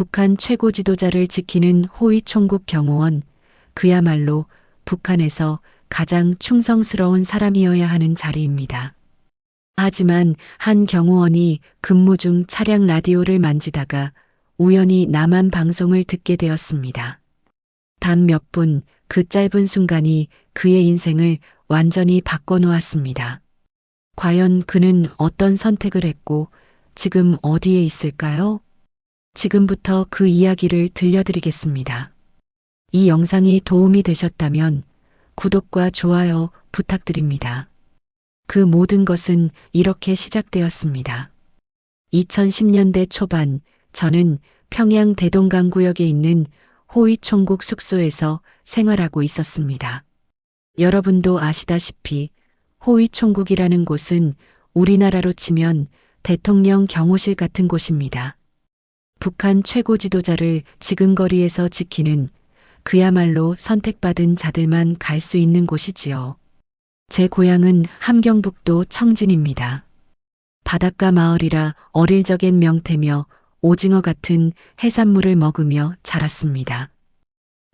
북한 최고 지도자를 지키는 호위총국 경호원, 그야말로 북한에서 가장 충성스러운 사람이어야 하는 자리입니다. 하지만 한 경호원이 근무 중 차량 라디오를 만지다가 우연히 남한 방송을 듣게 되었습니다. 단 몇 분, 그 짧은 순간이 그의 인생을 완전히 바꿔놓았습니다. 과연 그는 어떤 선택을 했고 지금 어디에 있을까요? 지금부터 그 이야기를 들려드리겠습니다. 이 영상이 도움이 되셨다면 구독과 좋아요 부탁드립니다. 그 모든 것은 이렇게 시작되었습니다. 2010년대 초반 저는 평양 대동강 구역에 있는 호위총국 숙소에서 생활하고 있었습니다. 여러분도 아시다시피 호위총국이라는 곳은 우리나라로 치면 대통령 경호실 같은 곳입니다. 북한 최고 지도자를 지근거리에서 지키는 그야말로 선택받은 자들만 갈 수 있는 곳이지요. 제 고향은 함경북도 청진입니다. 바닷가 마을이라 어릴 적엔 명태며 오징어 같은 해산물을 먹으며 자랐습니다.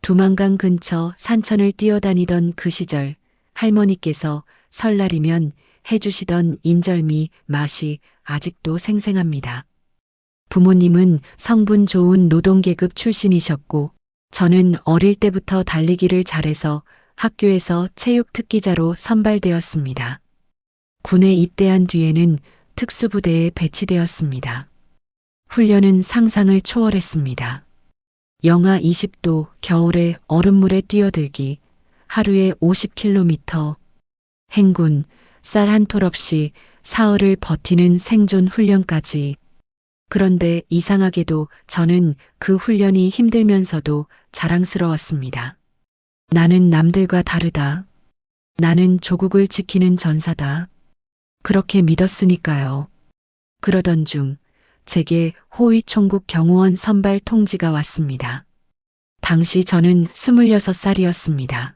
두만강 근처 산천을 뛰어다니던 그 시절 할머니께서 설날이면 해주시던 인절미 맛이 아직도 생생합니다. 부모님은 성분 좋은 노동계급 출신이셨고 저는 어릴 때부터 달리기를 잘해서 학교에서 체육특기자로 선발되었습니다. 군에 입대한 뒤에는 특수부대에 배치되었습니다. 훈련은 상상을 초월했습니다. 영하 20도 겨울에 얼음물에 뛰어들기, 하루에 50km, 행군, 쌀 한 톨 없이 사흘을 버티는 생존 훈련까지. 그런데 이상하게도 저는 그 훈련이 힘들면서도 자랑스러웠습니다. 나는 남들과 다르다. 나는 조국을 지키는 전사다. 그렇게 믿었으니까요. 그러던 중 제게 호위총국 경호원 선발 통지가 왔습니다. 당시 저는 26살이었습니다.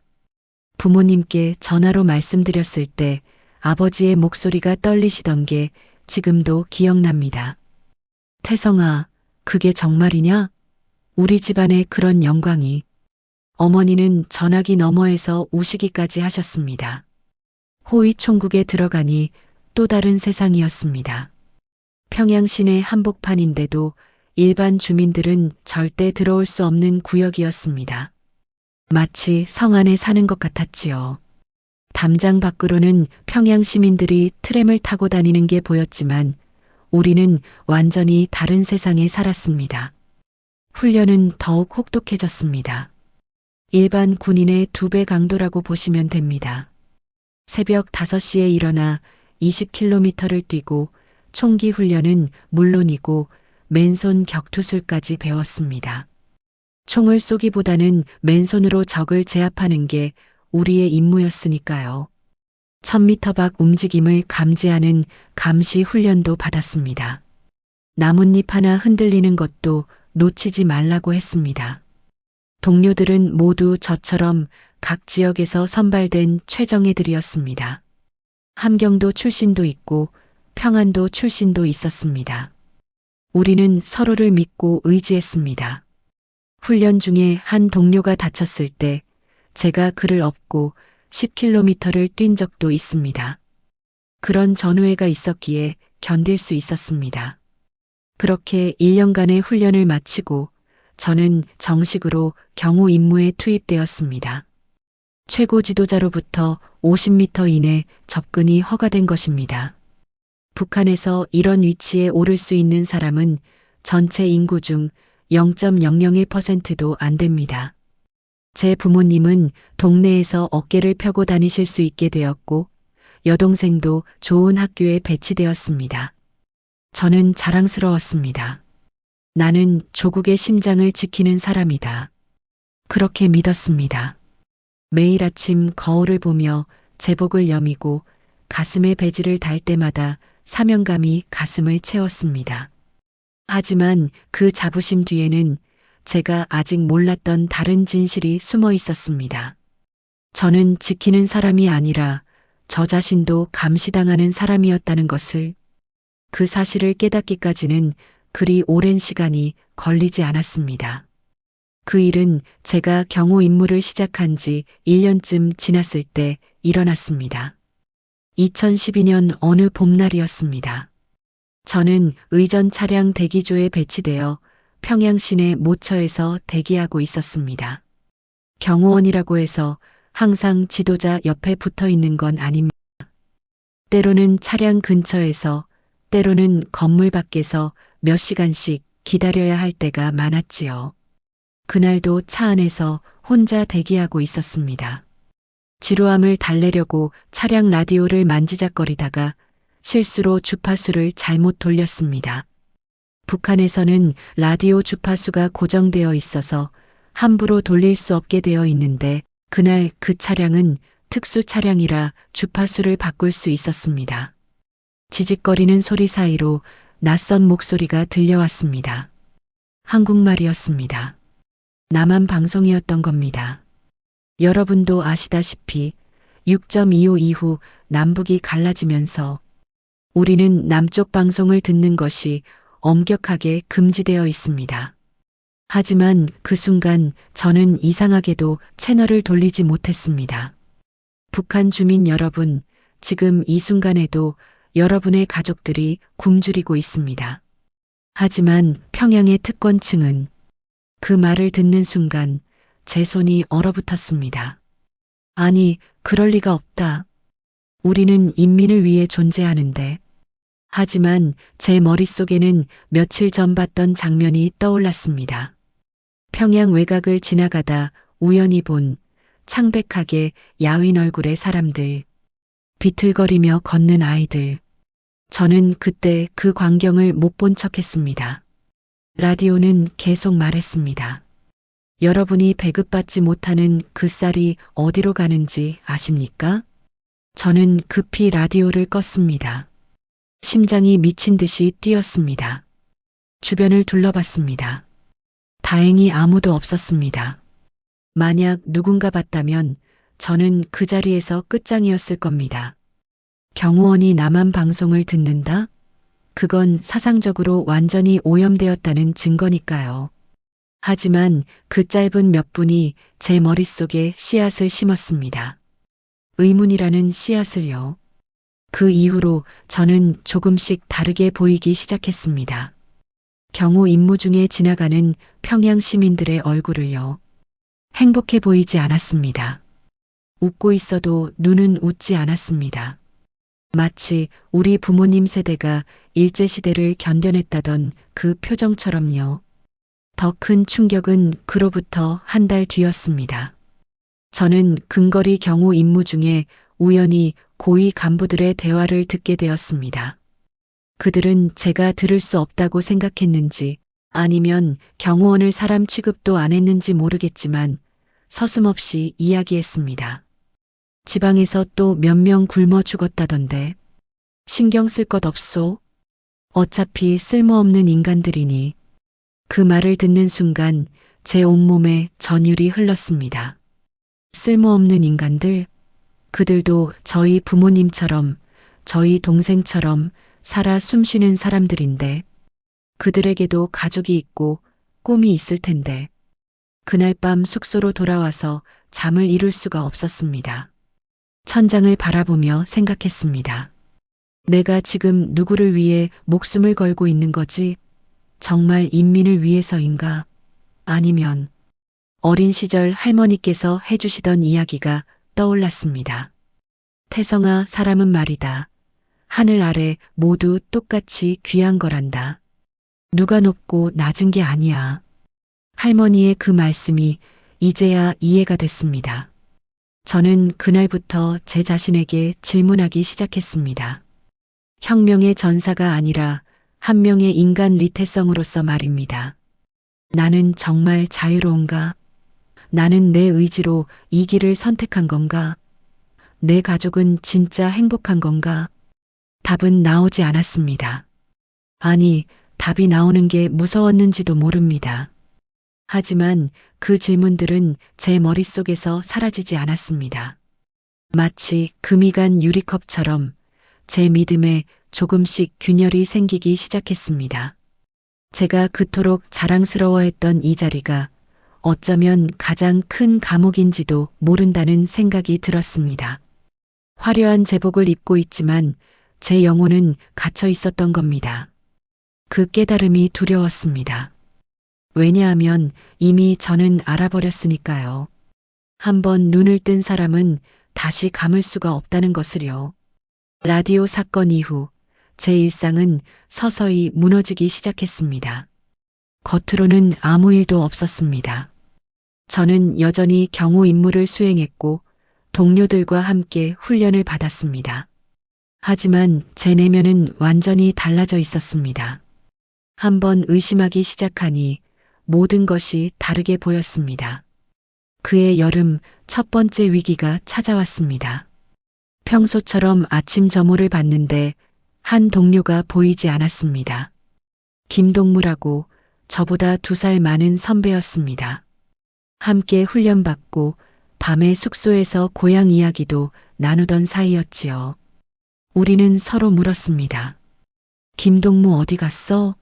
부모님께 전화로 말씀드렸을 때 아버지의 목소리가 떨리시던 게 지금도 기억납니다. 태성아, 그게 정말이냐? 우리 집안에 그런 영광이. 어머니는 전화기 너머에서 우시기까지 하셨습니다. 호위총국에 들어가니 또 다른 세상이었습니다. 평양 시내 한복판인데도 일반 주민들은 절대 들어올 수 없는 구역이었습니다. 마치 성 안에 사는 것 같았지요. 담장 밖으로는 평양 시민들이 트램을 타고 다니는 게 보였지만 우리는 완전히 다른 세상에 살았습니다. 훈련은 더욱 혹독해졌습니다. 일반 군인의 2배 강도라고 보시면 됩니다. 새벽 5시에 일어나 20km를 뛰고 총기 훈련은 물론이고 맨손 격투술까지 배웠습니다. 총을 쏘기보다는 맨손으로 적을 제압하는 게 우리의 임무였으니까요. 1000m 밖 움직임을 감지하는 감시 훈련도 받았습니다. 나뭇잎 하나 흔들리는 것도 놓치지 말라고 했습니다. 동료들은 모두 저처럼 각 지역에서 선발된 최정예들이었습니다. 함경도 출신도 있고 평안도 출신도 있었습니다. 우리는 서로를 믿고 의지했습니다. 훈련 중에 한 동료가 다쳤을 때 제가 그를 업고 10km를 뛴 적도 있습니다. 그런 전우회가 있었기에 견딜 수 있었습니다. 그렇게 1년간의 훈련을 마치고 저는 정식으로 경호 임무에 투입되었습니다. 최고 지도자로부터 50m 이내 접근이 허가된 것입니다. 북한에서 이런 위치에 오를 수 있는 사람은 전체 인구 중 0.001%도 안 됩니다. 제 부모님은 동네에서 어깨를 펴고 다니실 수 있게 되었고 여동생도 좋은 학교에 배치되었습니다. 저는 자랑스러웠습니다. 나는 조국의 심장을 지키는 사람이다. 그렇게 믿었습니다. 매일 아침 거울을 보며 제복을 여미고 가슴에 배지를 달 때마다 사명감이 가슴을 채웠습니다. 하지만 그 자부심 뒤에는 제가 아직 몰랐던 다른 진실이 숨어 있었습니다. 저는 지키는 사람이 아니라 저 자신도 감시당하는 사람이었다는 것을, 그 사실을 깨닫기까지는 그리 오랜 시간이 걸리지 않았습니다. 그 일은 제가 경호 임무를 시작한 지 1년쯤 지났을 때 일어났습니다. 2012년 어느 봄날이었습니다. 저는 의전 차량 대기조에 배치되어 평양 시내 모처에서 대기하고 있었습니다. 경호원이라고 해서 항상 지도자 옆에 붙어 있는 건 아닙니다. 때로는 차량 근처에서, 때로는 건물 밖에서 몇 시간씩 기다려야 할 때가 많았지요. 그날도 차 안에서 혼자 대기하고 있었습니다. 지루함을 달래려고 차량 라디오를 만지작거리다가 실수로 주파수를 잘못 돌렸습니다. 북한에서는 라디오 주파수가 고정되어 있어서 함부로 돌릴 수 없게 되어 있는데 그날 그 차량은 특수 차량이라 주파수를 바꿀 수 있었습니다. 지직거리는 소리 사이로 낯선 목소리가 들려왔습니다. 한국말이었습니다. 남한 방송이었던 겁니다. 여러분도 아시다시피 6.25 이후 남북이 갈라지면서 우리는 남쪽 방송을 듣는 것이 엄격하게 금지되어 있습니다. 하지만 그 순간 저는 이상하게도 채널을 돌리지 못했습니다. 북한 주민 여러분, 지금 이 순간에도 여러분의 가족들이 굶주리고 있습니다. 하지만 평양의 특권층은 그 말을 듣는 순간 제 손이 얼어붙었습니다. 아니, 그럴 리가 없다. 우리는 인민을 위해 존재하는데. 하지만 제 머릿속에는 며칠 전 봤던 장면이 떠올랐습니다. 평양 외곽을 지나가다 우연히 본 창백하게 야윈 얼굴의 사람들, 비틀거리며 걷는 아이들. 저는 그때 그 광경을 못 본 척했습니다. 라디오는 계속 말했습니다. 여러분이 배급받지 못하는 그 쌀이 어디로 가는지 아십니까? 저는 급히 라디오를 껐습니다. 심장이 미친 듯이 뛰었습니다. 주변을 둘러봤습니다. 다행히 아무도 없었습니다. 만약 누군가 봤다면 저는 그 자리에서 끝장이었을 겁니다. 경호원이 남한 방송을 듣는다? 그건 사상적으로 완전히 오염되었다는 증거니까요. 하지만 그 짧은 몇 분이 제 머릿속에 씨앗을 심었습니다. 의문이라는 씨앗을요. 그 이후로 저는 조금씩 다르게 보이기 시작했습니다. 경호 임무 중에 지나가는 평양 시민들의 얼굴을요. 행복해 보이지 않았습니다. 웃고 있어도 눈은 웃지 않았습니다. 마치 우리 부모님 세대가 일제시대를 견뎌냈다던 그 표정처럼요. 더 큰 충격은 그로부터 한 달 뒤였습니다. 저는 근거리 경호 임무 중에 우연히 고위 간부들의 대화를 듣게 되었습니다. 그들은 제가 들을 수 없다고 생각했는지 아니면 경호원을 사람 취급도 안 했는지 모르겠지만 서슴없이 이야기했습니다. 지방에서 또 몇 명 굶어 죽었다던데 신경 쓸 것 없소? 어차피 쓸모없는 인간들이니. 그 말을 듣는 순간 제 온몸에 전율이 흘렀습니다. 쓸모없는 인간들? 그들도 저희 부모님처럼, 저희 동생처럼 살아 숨쉬는 사람들인데 그들에게도 가족이 있고 꿈이 있을 텐데 그날 밤 숙소로 돌아와서 잠을 이룰 수가 없었습니다. 천장을 바라보며 생각했습니다. 내가 지금 누구를 위해 목숨을 걸고 있는 거지? 정말 인민을 위해서인가? 아니면 어린 시절 할머니께서 해주시던 이야기가 떠올랐습니다. 태성아, 사람은 말이다. 하늘 아래 모두 똑같이 귀한 거란다. 누가 높고 낮은 게 아니야. 할머니의 그 말씀이 이제야 이해가 됐습니다. 저는 그날부터 제 자신에게 질문하기 시작했습니다. 혁명의 전사가 아니라 한 명의 인간 리태성으로서 말입니다. 나는 정말 자유로운가? 나는 내 의지로 이 길을 선택한 건가? 내 가족은 진짜 행복한 건가? 답은 나오지 않았습니다. 아니, 답이 나오는 게 무서웠는지도 모릅니다. 하지만 그 질문들은 제 머릿속에서 사라지지 않았습니다. 마치 금이 간 유리컵처럼 제 믿음에 조금씩 균열이 생기기 시작했습니다. 제가 그토록 자랑스러워했던 이 자리가 어쩌면 가장 큰 감옥인지도 모른다는 생각이 들었습니다. 화려한 제복을 입고 있지만 제 영혼은 갇혀 있었던 겁니다. 그 깨달음이 두려웠습니다. 왜냐하면 이미 저는 알아버렸으니까요. 한번 눈을 뜬 사람은 다시 감을 수가 없다는 것을요. 라디오 사건 이후 제 일상은 서서히 무너지기 시작했습니다. 겉으로는 아무 일도 없었습니다. 저는 여전히 경호 임무를 수행했고 동료들과 함께 훈련을 받았습니다. 하지만 제 내면은 완전히 달라져 있었습니다. 한번 의심하기 시작하니 모든 것이 다르게 보였습니다. 그해 여름 첫 번째 위기가 찾아왔습니다. 평소처럼 아침 점호를 받는데 한 동료가 보이지 않았습니다. 김동무라고 저보다 2살 많은 선배였습니다. 함께 훈련받고 밤에 숙소에서 고향 이야기도 나누던 사이였지요. 우리는 서로 물었습니다. 김동무 어디 갔어?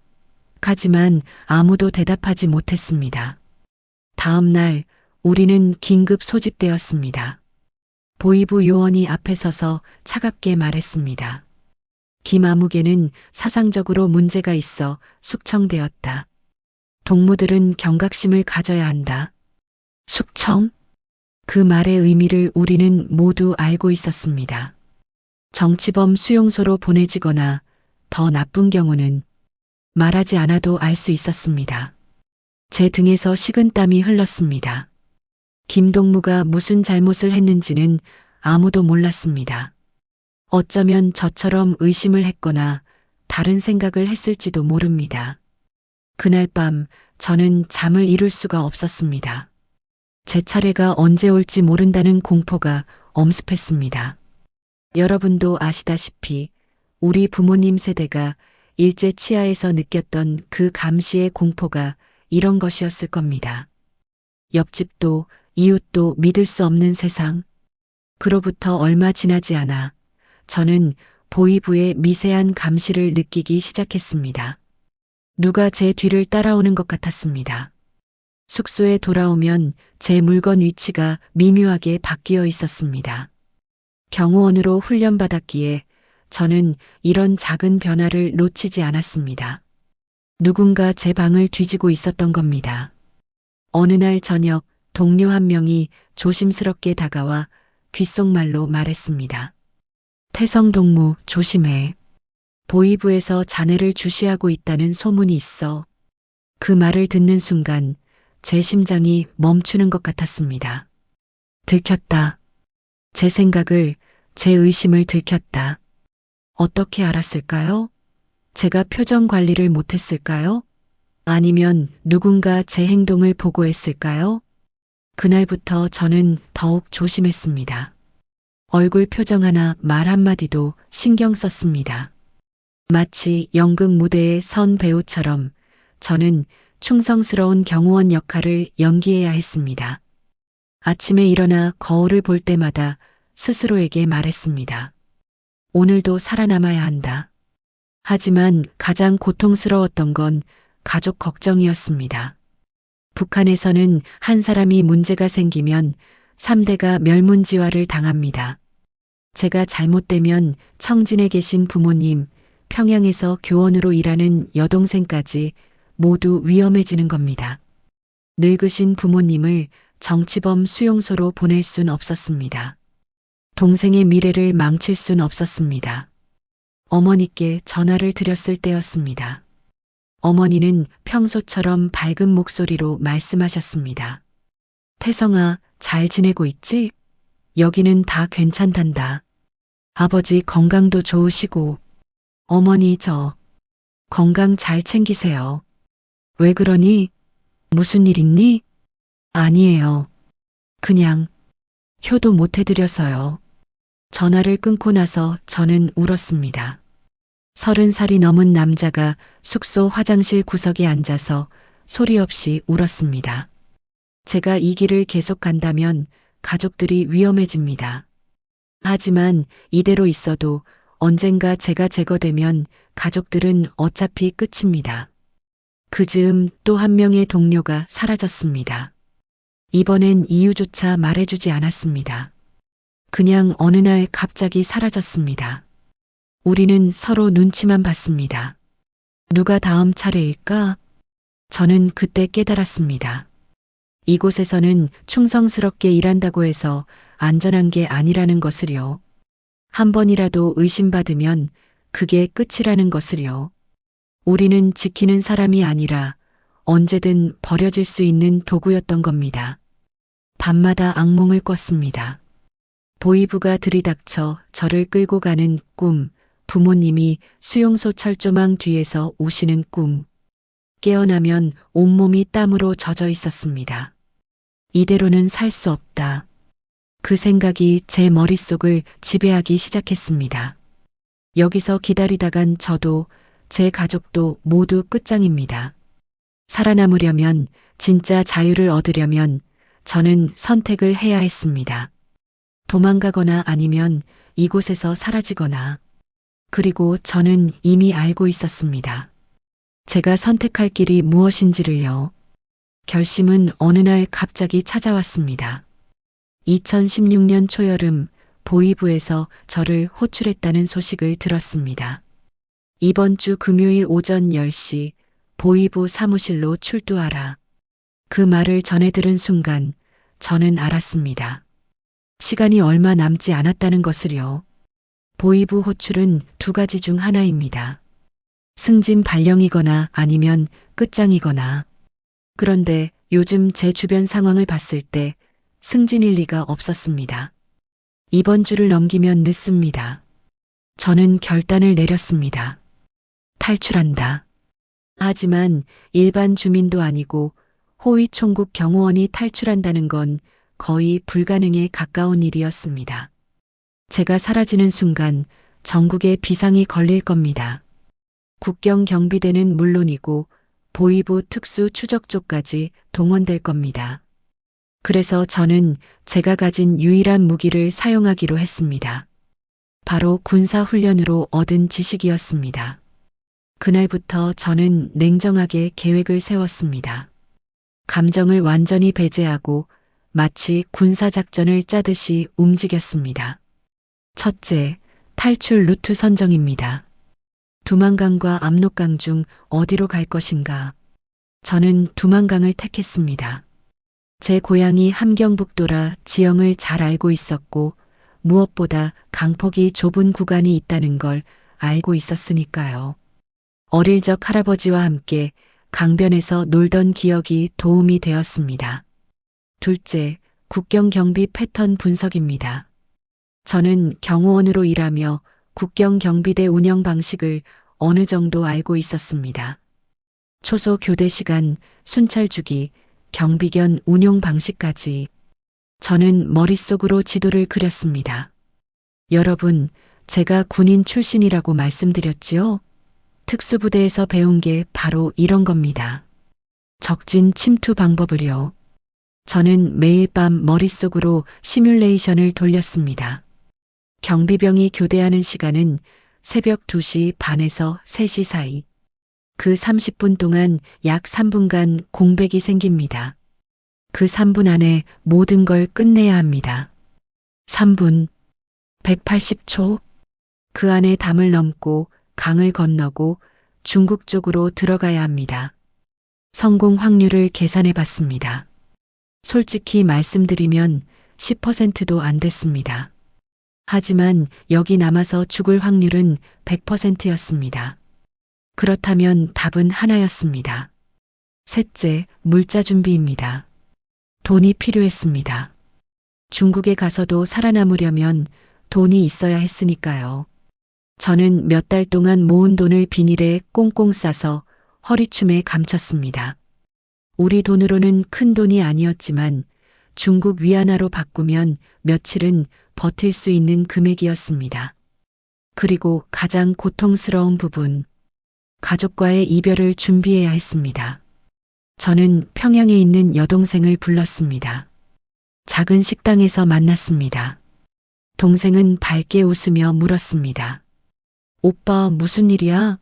하지만 아무도 대답하지 못했습니다. 다음 날 우리는 긴급 소집되었습니다. 보이부 요원이 앞에 서서 차갑게 말했습니다. 김아무개는 사상적으로 문제가 있어 숙청되었다. 동무들은 경각심을 가져야 한다. 숙청? 그 말의 의미를 우리는 모두 알고 있었습니다. 정치범 수용소로 보내지거나 더 나쁜 경우는 말하지 않아도 알 수 있었습니다. 제 등에서 식은땀이 흘렀습니다. 김동무가 무슨 잘못을 했는지는 아무도 몰랐습니다. 어쩌면 저처럼 의심을 했거나 다른 생각을 했을지도 모릅니다. 그날 밤 저는 잠을 이룰 수가 없었습니다. 제 차례가 언제 올지 모른다는 공포가 엄습했습니다. 여러분도 아시다시피 우리 부모님 세대가 일제 치하에서 느꼈던 그 감시의 공포가 이런 것이었을 겁니다. 옆집도 이웃도 믿을 수 없는 세상. 그로부터 얼마 지나지 않아 저는 보이부의 미세한 감시를 느끼기 시작했습니다. 누가 제 뒤를 따라오는 것 같았습니다. 숙소에 돌아오면 제 물건 위치가 미묘하게 바뀌어 있었습니다. 경호원으로 훈련받았기에 저는 이런 작은 변화를 놓치지 않았습니다. 누군가 제 방을 뒤지고 있었던 겁니다. 어느 날 저녁 동료 한 명이 조심스럽게 다가와 귓속말로 말했습니다. 태성동무 조심해. 보이부에서 자네를 주시하고 있다는 소문이 있어. 그 말을 듣는 순간 제 심장이 멈추는 것 같았습니다. 들켰다. 제 생각을, 제 의심을 들켰다. 어떻게 알았을까요? 제가 표정 관리를 못했을까요? 아니면 누군가 제 행동을 보고했을까요? 그날부터 저는 더욱 조심했습니다. 얼굴 표정 하나 말 한마디도 신경 썼습니다. 마치 연극 무대에 선 배우처럼 저는 충성스러운 경호원 역할을 연기해야 했습니다. 아침에 일어나 거울을 볼 때마다 스스로에게 말했습니다. 오늘도 살아남아야 한다. 하지만 가장 고통스러웠던 건 가족 걱정이었습니다. 북한에서는 한 사람이 문제가 생기면 3대가 멸문지화를 당합니다. 제가 잘못되면 청진에 계신 부모님, 평양에서 교원으로 일하는 여동생까지 모두 위험해지는 겁니다. 늙으신 부모님을 정치범 수용소로 보낼 순 없었습니다. 동생의 미래를 망칠 순 없었습니다. 어머니께 전화를 드렸을 때였습니다. 어머니는 평소처럼 밝은 목소리로 말씀하셨습니다. 태성아, 잘 지내고 있지? 여기는 다 괜찮단다. 아버지 건강도 좋으시고. 어머니 저 건강 잘 챙기세요. 왜 그러니? 무슨 일 있니? 아니에요. 그냥 효도 못 해드려서요. 전화를 끊고 나서 저는 울었습니다. 30살이 넘은 남자가 숙소 화장실 구석에 앉아서 소리 없이 울었습니다. 제가 이 길을 계속 간다면 가족들이 위험해집니다. 하지만 이대로 있어도 언젠가 제가 제거되면 가족들은 어차피 끝입니다. 그 즈음 또 한 명의 동료가 사라졌습니다. 이번엔 이유조차 말해주지 않았습니다. 그냥 어느 날 갑자기 사라졌습니다. 우리는 서로 눈치만 봤습니다. 누가 다음 차례일까? 저는 그때 깨달았습니다. 이곳에서는 충성스럽게 일한다고 해서 안전한 게 아니라는 것을요. 한 번이라도 의심받으면 그게 끝이라는 것을요. 우리는 지키는 사람이 아니라 언제든 버려질 수 있는 도구였던 겁니다. 밤마다 악몽을 꿨습니다. 보이부가 들이닥쳐 저를 끌고 가는 꿈, 부모님이 수용소 철조망 뒤에서 우시는 꿈. 깨어나면 온몸이 땀으로 젖어 있었습니다. 이대로는 살 수 없다. 그 생각이 제 머릿속을 지배하기 시작했습니다. 여기서 기다리다간 저도 제 가족도 모두 끝장입니다. 살아남으려면, 진짜 자유를 얻으려면 저는 선택을 해야 했습니다. 도망가거나 아니면 이곳에서 사라지거나. 그리고 저는 이미 알고 있었습니다. 제가 선택할 길이 무엇인지를요. 결심은 어느 날 갑자기 찾아왔습니다. 2016년 초여름 보이부에서 저를 호출했다는 소식을 들었습니다. 이번 주 금요일 오전 10시 보이부 사무실로 출두하라. 그 말을 전해 들은 순간 저는 알았습니다. 시간이 얼마 남지 않았다는 것을요. 보이부 호출은 두 가지 중 하나입니다. 승진 발령이거나 아니면 끝장이거나. 그런데 요즘 제 주변 상황을 봤을 때 승진일 리가 없었습니다. 이번 주를 넘기면 늦습니다. 저는 결단을 내렸습니다. 탈출한다. 하지만 일반 주민도 아니고 호위총국 경호원이 탈출한다는 건 거의 불가능에 가까운 일이었습니다. 제가 사라지는 순간 전국에 비상이 걸릴 겁니다. 국경 경비대는 물론이고 보이부 특수 추적조까지 동원될 겁니다. 그래서 저는 제가 가진 유일한 무기를 사용하기로 했습니다. 바로 군사훈련으로 얻은 지식이었습니다. 그날부터 저는 냉정하게 계획을 세웠습니다. 감정을 완전히 배제하고 마치 군사작전을 짜듯이 움직였습니다. 첫째, 탈출 루트 선정입니다. 두만강과 압록강 중 어디로 갈 것인가? 저는 두만강을 택했습니다. 제 고향이 함경북도라 지형을 잘 알고 있었고 무엇보다 강폭이 좁은 구간이 있다는 걸 알고 있었으니까요. 어릴 적 할아버지와 함께 강변에서 놀던 기억이 도움이 되었습니다. 둘째, 국경 경비 패턴 분석입니다. 저는 경호원으로 일하며 국경 경비대 운영 방식을 어느 정도 알고 있었습니다. 초소 교대 시간, 순찰 주기, 경비견 운용 방식까지. 저는 머릿속으로 지도를 그렸습니다. 여러분, 제가 군인 출신이라고 말씀드렸지요? 특수부대에서 배운 게 바로 이런 겁니다. 적진 침투 방법을요. 저는 매일 밤 머릿속으로 시뮬레이션을 돌렸습니다. 경비병이 교대하는 시간은 새벽 2시 반에서 3시 사이. 그 30분 동안 약 3분간 공백이 생깁니다. 그 3분 안에 모든 걸 끝내야 합니다. 3분, 180초. 그 안에 담을 넘고 강을 건너고 중국 쪽으로 들어가야 합니다. 성공 확률을 계산해 봤습니다. 솔직히 말씀드리면 10%도 안 됐습니다. 하지만 여기 남아서 죽을 확률은 100%였습니다. 그렇다면 답은 하나였습니다. 셋째, 물자 준비입니다. 돈이 필요했습니다. 중국에 가서도 살아남으려면 돈이 있어야 했으니까요. 저는 몇 달 동안 모은 돈을 비닐에 꽁꽁 싸서 허리춤에 감췄습니다. 우리 돈으로는 큰 돈이 아니었지만 중국 위안화로 바꾸면 며칠은 버틸 수 있는 금액이었습니다. 그리고 가장 고통스러운 부분, 가족과의 이별을 준비해야 했습니다. 저는 평양에 있는 여동생을 불렀습니다. 작은 식당에서 만났습니다. 동생은 밝게 웃으며 물었습니다. 오빠 무슨 일이야?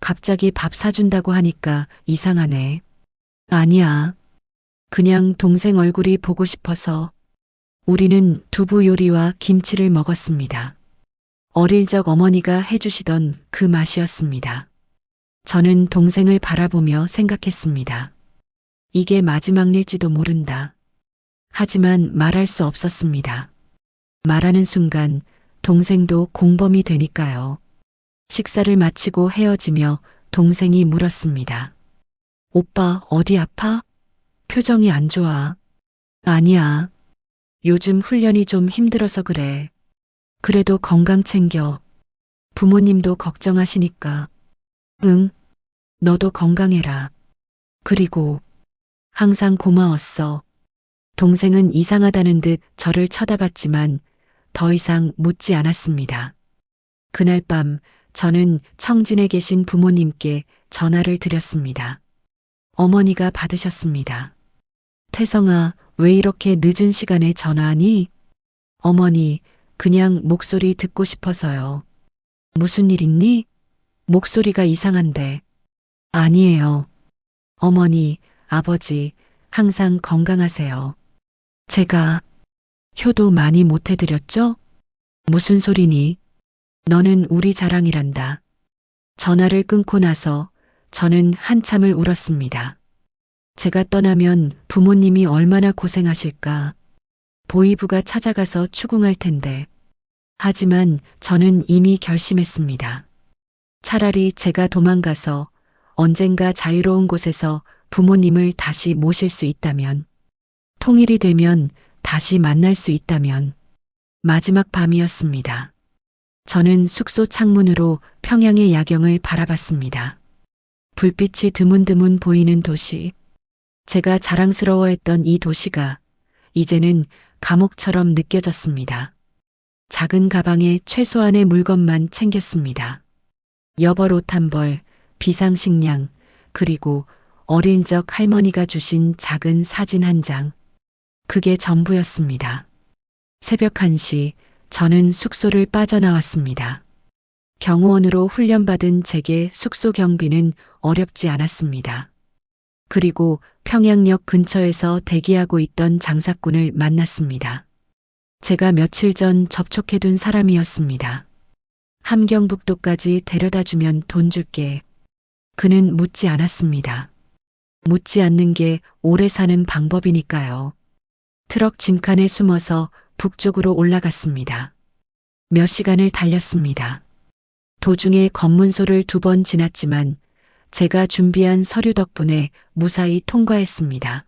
갑자기 밥 사준다고 하니까 이상하네. 아니야. 그냥 동생 얼굴이 보고 싶어서. 우리는 두부 요리와 김치를 먹었습니다. 어릴 적 어머니가 해주시던 그 맛이었습니다. 저는 동생을 바라보며 생각했습니다. 이게 마지막 일지도 모른다. 하지만 말할 수 없었습니다. 말하는 순간 동생도 공범이 되니까요. 식사를 마치고 헤어지며 동생이 물었습니다. 오빠 어디 아파? 표정이 안 좋아. 아니야. 요즘 훈련이 좀 힘들어서 그래. 그래도 건강 챙겨. 부모님도 걱정하시니까. 응. 너도 건강해라. 그리고 항상 고마웠어. 동생은 이상하다는 듯 저를 쳐다봤지만 더 이상 묻지 않았습니다. 그날 밤 저는 청진에 계신 부모님께 전화를 드렸습니다. 어머니가 받으셨습니다. 태성아, 왜 이렇게 늦은 시간에 전화하니? 어머니, 그냥 목소리 듣고 싶어서요. 무슨 일 있니? 목소리가 이상한데. 아니에요. 어머니, 아버지, 항상 건강하세요. 제가 효도 많이 못 해드렸죠? 무슨 소리니? 너는 우리 자랑이란다. 전화를 끊고 나서 저는 한참을 울었습니다. 제가 떠나면 부모님이 얼마나 고생하실까. 보이부가 찾아가서 추궁할 텐데. 하지만 저는 이미 결심했습니다. 차라리 제가 도망가서 언젠가 자유로운 곳에서 부모님을 다시 모실 수 있다면, 통일이 되면 다시 만날 수 있다면. 마지막 밤이었습니다. 저는 숙소 창문으로 평양의 야경을 바라봤습니다. 불빛이 드문드문 보이는 도시. 제가 자랑스러워했던 이 도시가 이제는 감옥처럼 느껴졌습니다. 작은 가방에 최소한의 물건만 챙겼습니다. 여벌 옷 한 벌, 비상식량, 그리고 어린 적 할머니가 주신 작은 사진 한 장. 그게 전부였습니다. 새벽 1시 저는 숙소를 빠져나왔습니다. 경호원으로 훈련받은 제게 숙소 경비는 어렵지 않았습니다. 그리고 평양역 근처에서 대기하고 있던 장사꾼을 만났습니다. 제가 며칠 전 접촉해둔 사람이었습니다. 함경북도까지 데려다주면 돈 줄게. 그는 묻지 않았습니다. 묻지 않는 게 오래 사는 방법이니까요. 트럭 짐칸에 숨어서 북쪽으로 올라갔습니다. 몇 시간을 달렸습니다. 도중에 검문소를 2번 지났지만 제가 준비한 서류 덕분에 무사히 통과했습니다.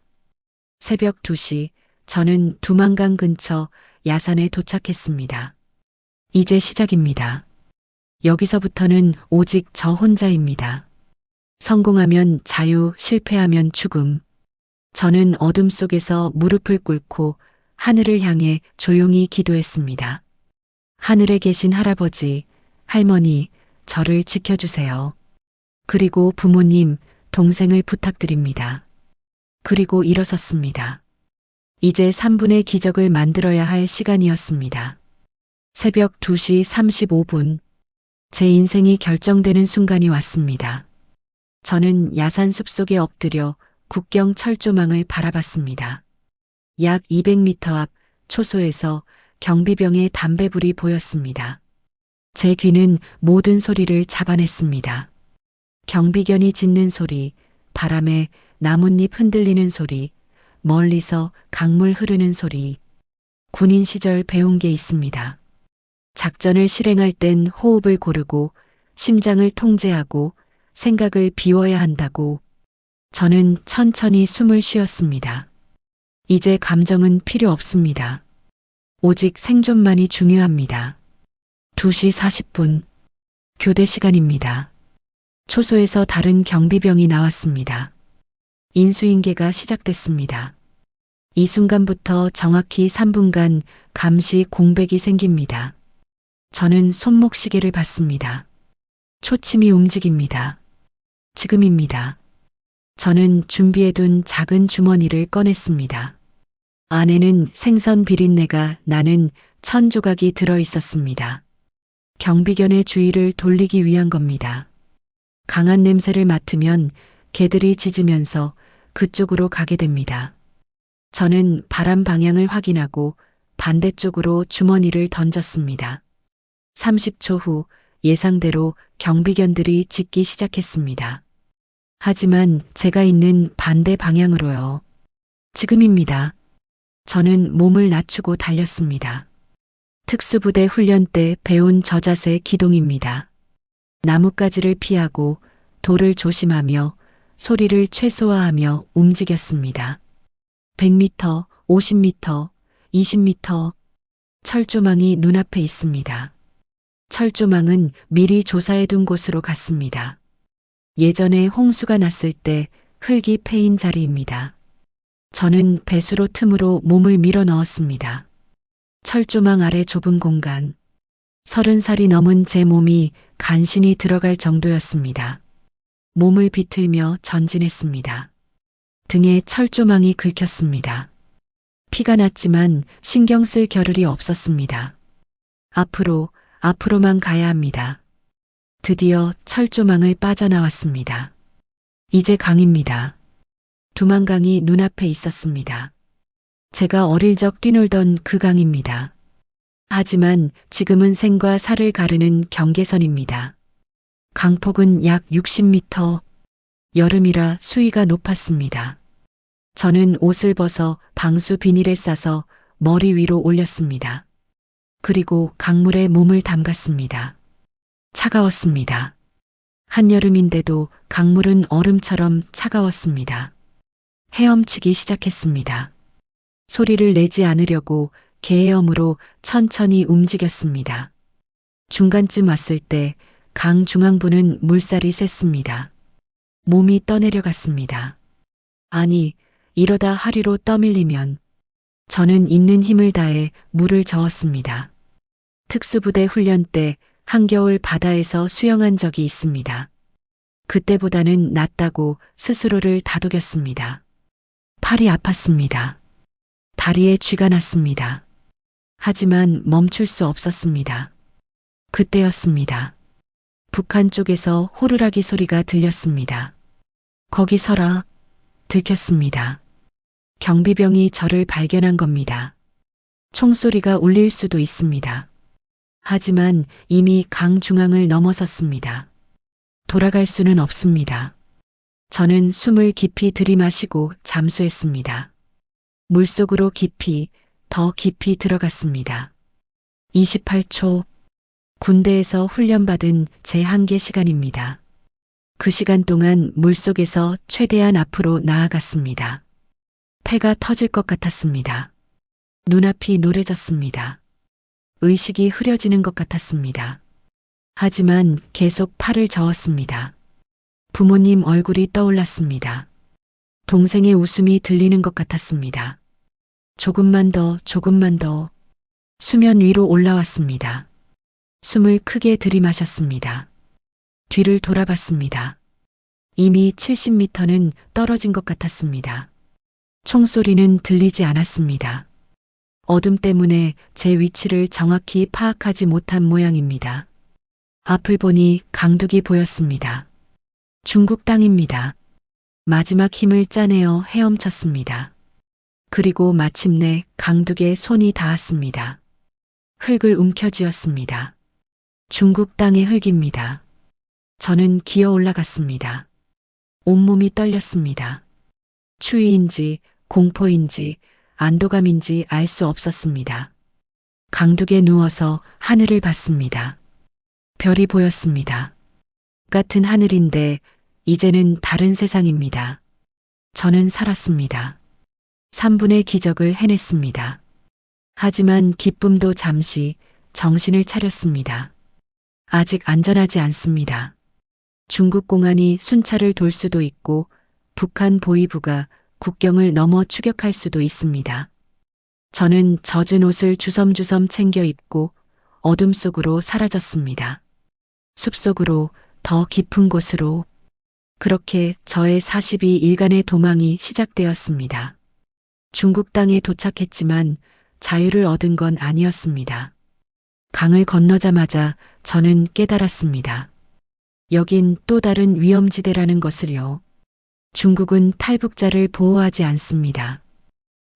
새벽 2시 저는 두만강 근처 야산에 도착했습니다. 이제 시작입니다. 여기서부터는 오직 저 혼자입니다. 성공하면 자유, 실패하면 죽음. 저는 어둠 속에서 무릎을 꿇고 하늘을 향해 조용히 기도했습니다. 하늘에 계신 할아버지, 할머니, 저를 지켜주세요. 그리고 부모님, 동생을 부탁드립니다. 그리고 일어섰습니다. 이제 3분의 기적을 만들어야 할 시간이었습니다. 새벽 2시 35분. 제 인생이 결정되는 순간이 왔습니다. 저는 야산 숲속에 엎드려 국경 철조망을 바라봤습니다. 약 200m 앞 초소에서 경비병의 담배불이 보였습니다. 제 귀는 모든 소리를 잡아냈습니다. 경비견이 짖는 소리, 바람에 나뭇잎 흔들리는 소리, 멀리서 강물 흐르는 소리. 군인 시절 배운 게 있습니다. 작전을 실행할 땐 호흡을 고르고 심장을 통제하고 생각을 비워야 한다고. 저는 천천히 숨을 쉬었습니다. 이제 감정은 필요 없습니다. 오직 생존만이 중요합니다. 2시 40분. 교대 시간입니다. 초소에서 다른 경비병이 나왔습니다. 인수인계가 시작됐습니다. 이 순간부터 정확히 3분간 감시 공백이 생깁니다. 저는 손목 시계를 봤습니다. 초침이 움직입니다. 지금입니다. 저는 준비해둔 작은 주머니를 꺼냈습니다. 안에는 생선 비린내가 나는 1000조각이 들어 있었습니다. 경비견의 주의를 돌리기 위한 겁니다. 강한 냄새를 맡으면 개들이 짖으면서 그쪽으로 가게 됩니다. 저는 바람 방향을 확인하고 반대쪽으로 주머니를 던졌습니다. 30초 후 예상대로 경비견들이 짖기 시작했습니다. 하지만 제가 있는 반대 방향으로요. 지금입니다. 저는 몸을 낮추고 달렸습니다. 특수부대 훈련 때 배운 저자세 기동입니다. 나뭇가지를 피하고 돌을 조심하며 소리를 최소화하며 움직였습니다. 100m, 50m, 20m. 철조망이 눈앞에 있습니다. 철조망은 미리 조사해둔 곳으로 갔습니다. 예전에 홍수가 났을 때 흙이 패인 자리입니다. 저는 배수로 틈으로 몸을 밀어 넣었습니다. 철조망 아래 좁은 공간. 30살이 넘은 제 몸이 간신히 들어갈 정도였습니다. 몸을 비틀며 전진했습니다. 등에 철조망이 긁혔습니다. 피가 났지만 신경 쓸 겨를이 없었습니다. 앞으로만 가야 합니다. 드디어 철조망을 빠져나왔습니다. 이제 강입니다. 두만강이 눈앞에 있었습니다. 제가 어릴 적 뛰놀던 그 강입니다. 하지만 지금은 생과 사를 가르는 경계선입니다. 강폭은 약 60m. 여름이라 수위가 높았습니다. 저는 옷을 벗어 방수 비닐에 싸서 머리 위로 올렸습니다. 그리고 강물에 몸을 담갔습니다. 차가웠습니다. 한여름인데도 강물은 얼음처럼 차가웠습니다. 헤엄치기 시작했습니다. 소리를 내지 않으려고 개헤엄으로 천천히 움직였습니다. 중간쯤 왔을 때 강 중앙부는 물살이 셌습니다. 몸이 떠내려갔습니다. 아니, 이러다 하류로 떠밀리면. 저는 있는 힘을 다해 물을 저었습니다. 특수부대 훈련 때 한겨울 바다에서 수영한 적이 있습니다. 그때보다는 낫다고 스스로를 다독였습니다. 팔이 아팠습니다. 다리에 쥐가 났습니다. 하지만 멈출 수 없었습니다. 그때였습니다. 북한 쪽에서 호루라기 소리가 들렸습니다. 거기 서라. 들켰습니다. 경비병이 저를 발견한 겁니다. 총소리가 울릴 수도 있습니다. 하지만 이미 강 중앙을 넘어섰습니다. 돌아갈 수는 없습니다. 저는 숨을 깊이 들이마시고 잠수했습니다. 물속으로 깊이, 더 깊이 들어갔습니다. 28초. 군대에서 훈련받은 제 한계 시간입니다. 그 시간 동안 물속에서 최대한 앞으로 나아갔습니다. 폐가 터질 것 같았습니다. 눈앞이 노래졌습니다. 의식이 흐려지는 것 같았습니다. 하지만 계속 팔을 저었습니다. 부모님 얼굴이 떠올랐습니다. 동생의 웃음이 들리는 것 같았습니다. 조금만 더, 조금만 더. 수면 위로 올라왔습니다. 숨을 크게 들이마셨습니다. 뒤를 돌아봤습니다. 이미 70m는 떨어진 것 같았습니다. 총소리는 들리지 않았습니다. 어둠 때문에 제 위치를 정확히 파악하지 못한 모양입니다. 앞을 보니 강둑이 보였습니다. 중국 땅입니다. 마지막 힘을 짜내어 헤엄쳤습니다. 그리고 마침내 강둑에 손이 닿았습니다. 흙을 움켜쥐었습니다. 중국 땅의 흙입니다. 저는 기어 올라갔습니다. 온몸이 떨렸습니다. 추위인지 공포인지 안도감인지 알 수 없었습니다. 강둑에 누워서 하늘을 봤습니다. 별이 보였습니다. 같은 하늘인데 이제는 다른 세상입니다. 저는 살았습니다. 3분의 기적을 해냈습니다. 하지만 기쁨도 잠시 정신을 차렸습니다. 아직 안전하지 않습니다. 중국 공안이 순찰을 돌 수도 있고 북한 보위부가 국경을 넘어 추격할 수도 있습니다. 저는 젖은 옷을 주섬주섬 챙겨 입고 어둠 속으로 사라졌습니다. 숲속으로, 더 깊은 곳으로. 그렇게 저의 42일간의 도망이 시작되었습니다. 중국 땅에 도착했지만 자유를 얻은 건 아니었습니다. 강을 건너자마자 저는 깨달았습니다. 여긴 또 다른 위험지대라는 것을요. 중국은 탈북자를 보호하지 않습니다.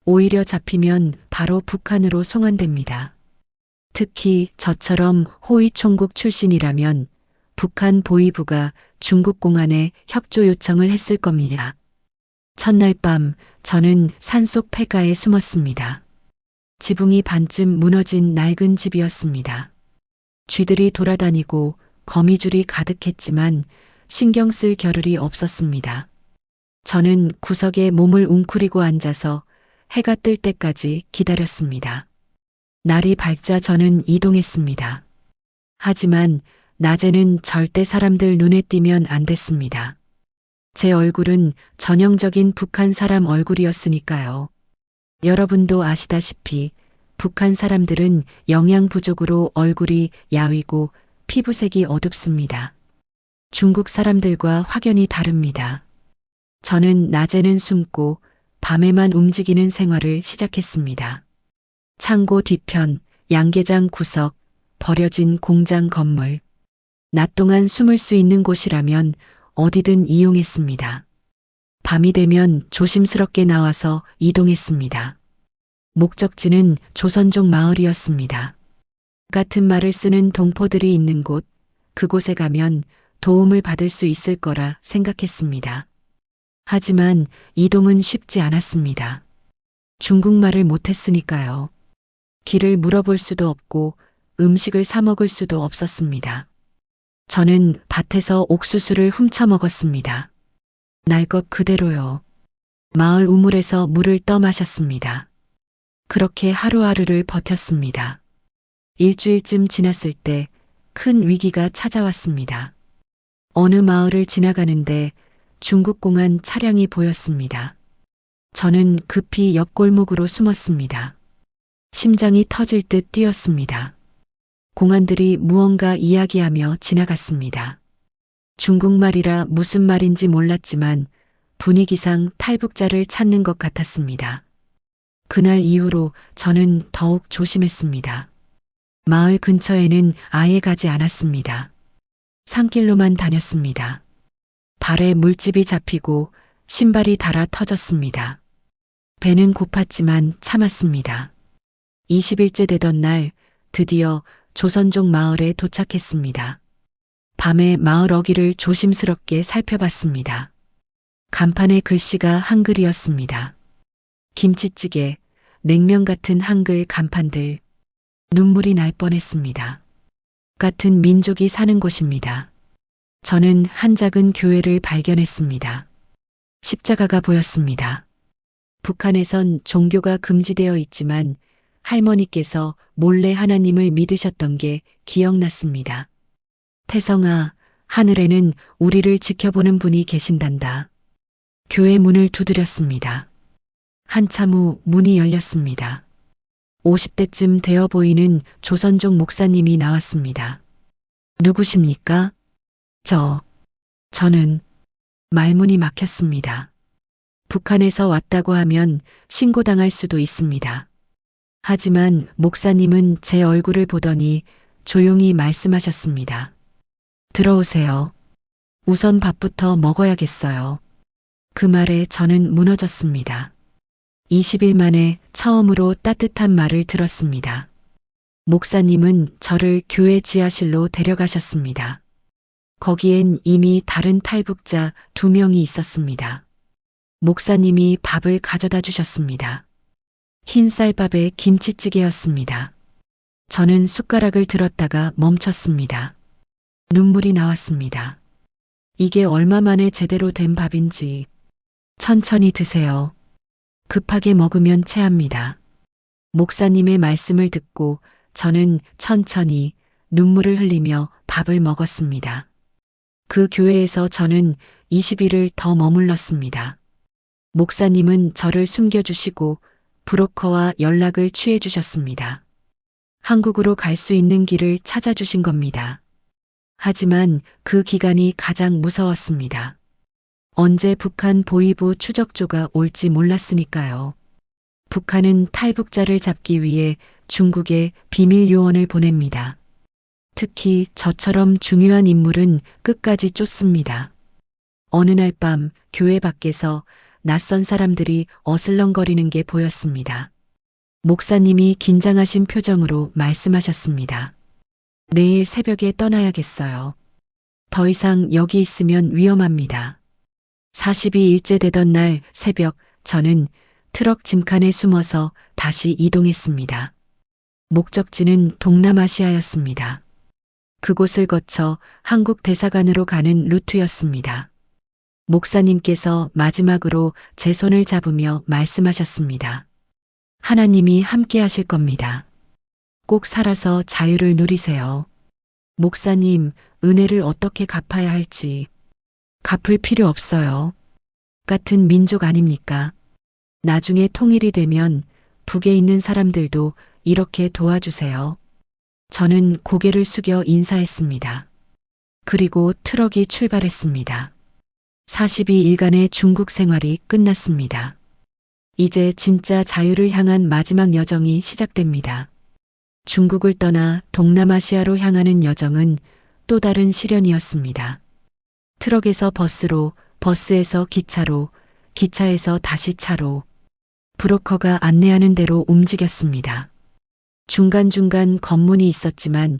오히려 잡히면 바로 북한으로 송환됩니다. 특히 저처럼 호위총국 출신이라면 북한 보위부가 중국 공안에 협조 요청을 했을 겁니다. 첫날 밤 저는 산속 폐가에 숨었습니다. 지붕이 반쯤 무너진 낡은 집이었습니다. 쥐들이 돌아다니고 거미줄이 가득했지만 신경 쓸 겨를이 없었습니다. 저는 구석에 몸을 웅크리고 앉아서 해가 뜰 때까지 기다렸습니다. 날이 밝자 저는 이동했습니다. 하지만 낮에는 절대 사람들 눈에 띄면 안 됐습니다. 제 얼굴은 전형적인 북한 사람 얼굴이었으니까요. 여러분도 아시다시피 북한 사람들은 영양 부족으로 얼굴이 야위고 피부색이 어둡습니다. 중국 사람들과 확연히 다릅니다. 저는 낮에는 숨고 밤에만 움직이는 생활을 시작했습니다. 창고 뒤편, 양계장 구석, 버려진 공장 건물. 낮 동안 숨을 수 있는 곳이라면 어디든 이용했습니다. 밤이 되면 조심스럽게 나와서 이동했습니다. 목적지는 조선족 마을이었습니다. 같은 말을 쓰는 동포들이 있는 곳, 그곳에 가면 도움을 받을 수 있을 거라 생각했습니다. 하지만 이동은 쉽지 않았습니다. 중국말을 못했으니까요. 길을 물어볼 수도 없고 음식을 사 먹을 수도 없었습니다. 저는 밭에서 옥수수를 훔쳐 먹었습니다. 날 것 그대로요. 마을 우물에서 물을 떠 마셨습니다. 그렇게 하루하루를 버텼습니다. 일주일쯤 지났을 때 큰 위기가 찾아왔습니다. 어느 마을을 지나가는데 중국 공안 차량이 보였습니다. 저는 급히 옆 골목으로 숨었습니다. 심장이 터질 듯 뛰었습니다. 공안들이 무언가 이야기하며 지나갔습니다. 중국말이라 무슨 말인지 몰랐지만 분위기상 탈북자를 찾는 것 같았습니다. 그날 이후로 저는 더욱 조심했습니다. 마을 근처에는 아예 가지 않았습니다. 산길로만 다녔습니다. 발에 물집이 잡히고 신발이 닳아 터졌습니다. 배는 고팠지만 참았습니다. 20일째 되던 날 드디어 조선족 마을에 도착했습니다. 밤에 마을 어귀를 조심스럽게 살펴봤습니다. 간판에 글씨가 한글이었습니다. 김치찌개, 냉면 같은 한글 간판들. 눈물이 날 뻔했습니다. 같은 민족이 사는 곳입니다. 저는 한 작은 교회를 발견했습니다. 십자가가 보였습니다. 북한에선 종교가 금지되어 있지만 할머니께서 몰래 하나님을 믿으셨던 게 기억났습니다. 태성아, 하늘에는 우리를 지켜보는 분이 계신단다. 교회 문을 두드렸습니다. 한참 후 문이 열렸습니다. 50대쯤 되어 보이는 조선족 목사님이 나왔습니다. 누구십니까? 저는 말문이 막혔습니다. 북한에서 왔다고 하면 신고당할 수도 있습니다. 하지만 목사님은 제 얼굴을 보더니 조용히 말씀하셨습니다. 들어오세요. 우선 밥부터 먹어야겠어요. 그 말에 저는 무너졌습니다. 20일 만에 처음으로 따뜻한 말을 들었습니다. 목사님은 저를 교회 지하실로 데려가셨습니다. 거기엔 이미 다른 탈북자 2명이 있었습니다. 목사님이 밥을 가져다 주셨습니다. 흰 쌀밥에 김치찌개였습니다. 저는 숟가락을 들었다가 멈췄습니다. 눈물이 나왔습니다. 이게 얼마 만에 제대로 된 밥인지. 천천히 드세요. 급하게 먹으면 체합니다. 목사님의 말씀을 듣고 저는 천천히 눈물을 흘리며 밥을 먹었습니다. 그 교회에서 저는 20일을 더 머물렀습니다. 목사님은 저를 숨겨주시고 브로커와 연락을 취해 주셨습니다. 한국으로 갈 수 있는 길을 찾아주신 겁니다. 하지만 그 기간이 가장 무서웠습니다. 언제 북한 보위부 추적조가 올지 몰랐으니까요. 북한은 탈북자를 잡기 위해 중국에 비밀 요원을 보냅니다. 특히 저처럼 중요한 인물은 끝까지 쫓습니다. 어느 날 밤 교회 밖에서 낯선 사람들이 어슬렁거리는 게 보였습니다. 목사님이 긴장하신 표정으로 말씀하셨습니다. 내일 새벽에 떠나야겠어요. 더 이상 여기 있으면 위험합니다. 42일째 되던 날 새벽 저는 트럭 짐칸에 숨어서 다시 이동했습니다. 목적지는 동남아시아였습니다. 그곳을 거쳐 한국 대사관으로 가는 루트였습니다. 목사님께서 마지막으로 제 손을 잡으며 말씀하셨습니다. 하나님이 함께 하실 겁니다. 꼭 살아서 자유를 누리세요. 목사님, 은혜를 어떻게 갚아야 할지. 갚을 필요 없어요. 같은 민족 아닙니까? 나중에 통일이 되면 북에 있는 사람들도 이렇게 도와주세요. 저는 고개를 숙여 인사했습니다. 그리고 트럭이 출발했습니다. 42일간의 중국 생활이 끝났습니다. 이제 진짜 자유를 향한 마지막 여정이 시작됩니다. 중국을 떠나 동남아시아로 향하는 여정은 또 다른 시련이었습니다. 트럭에서 버스로, 버스에서 기차로, 기차에서 다시 차로, 브로커가 안내하는 대로 움직였습니다. 중간중간 검문이 있었지만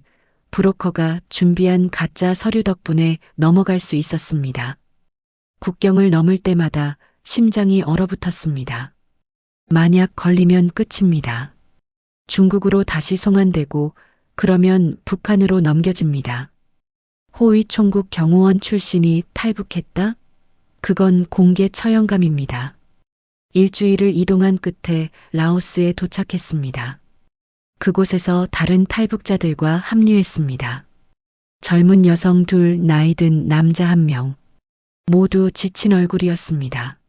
브로커가 준비한 가짜 서류 덕분에 넘어갈 수 있었습니다. 국경을 넘을 때마다 심장이 얼어붙었습니다. 만약 걸리면 끝입니다. 중국으로 다시 송환되고 그러면 북한으로 넘겨집니다. 호위 총국 경호원 출신이 탈북했다? 그건 공개 처형감입니다. 일주일을 이동한 끝에 라오스에 도착했습니다. 그곳에서 다른 탈북자들과 합류했습니다. 젊은 여성 둘, 나이 든 남자 한 명. 모두 지친 얼굴이었습니다.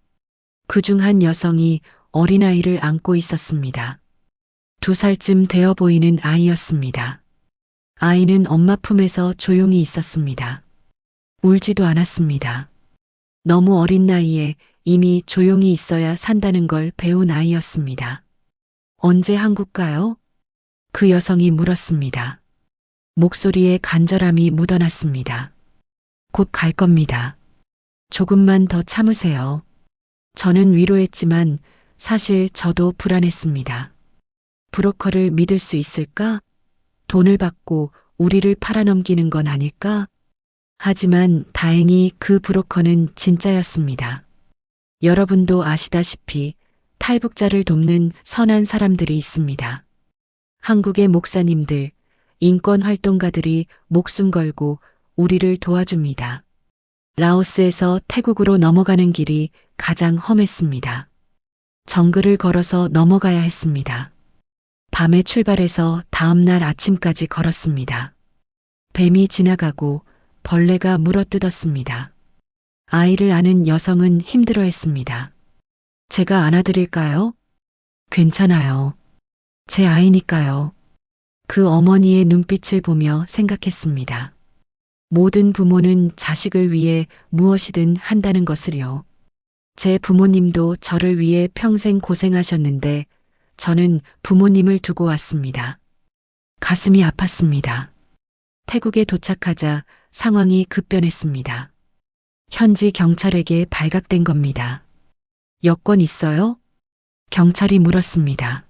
그중 한 여성이 어린아이를 안고 있었습니다. 2살쯤 되어 보이는 아이였습니다. 아이는 엄마 품에서 조용히 있었습니다. 울지도 않았습니다. 너무 어린 나이에 이미 조용히 있어야 산다는 걸 배운 아이였습니다. 언제 한국 가요? 그 여성이 물었습니다. 목소리에 간절함이 묻어났습니다. 곧 갈 겁니다. 조금만 더 참으세요. 저는 위로했지만 사실 저도 불안했습니다. 브로커를 믿을 수 있을까? 돈을 받고 우리를 팔아넘기는 건 아닐까? 하지만 다행히 그 브로커는 진짜였습니다. 여러분도 아시다시피 탈북자를 돕는 선한 사람들이 있습니다. 한국의 목사님들, 인권 활동가들이 목숨 걸고 우리를 도와줍니다. 라오스에서 태국으로 넘어가는 길이 가장 험했습니다. 정글을 걸어서 넘어가야 했습니다. 밤에 출발해서 다음날 아침까지 걸었습니다. 뱀이 지나가고 벌레가 물어뜯었습니다. 아이를 안은 여성은 힘들어했습니다. 제가 안아드릴까요? 괜찮아요. 제 아이니까요. 그 어머니의 눈빛을 보며 생각했습니다. 모든 부모는 자식을 위해 무엇이든 한다는 것을요. 제 부모님도 저를 위해 평생 고생하셨는데 저는 부모님을 두고 왔습니다. 가슴이 아팠습니다. 태국에 도착하자 상황이 급변했습니다. 현지 경찰에게 발각된 겁니다. 여권 있어요? 경찰이 물었습니다.